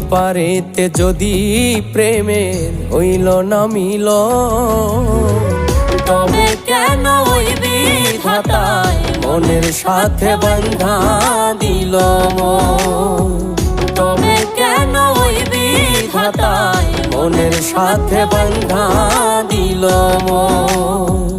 পারেতে যদি প্রেমের হইল না মিল, তবে কেন ওই বিধাতায় মনের সাথে বাঁধা দিল মন? তবে কেন ওই বিধাতায় মনের সাথে বাঁধা দিল মন?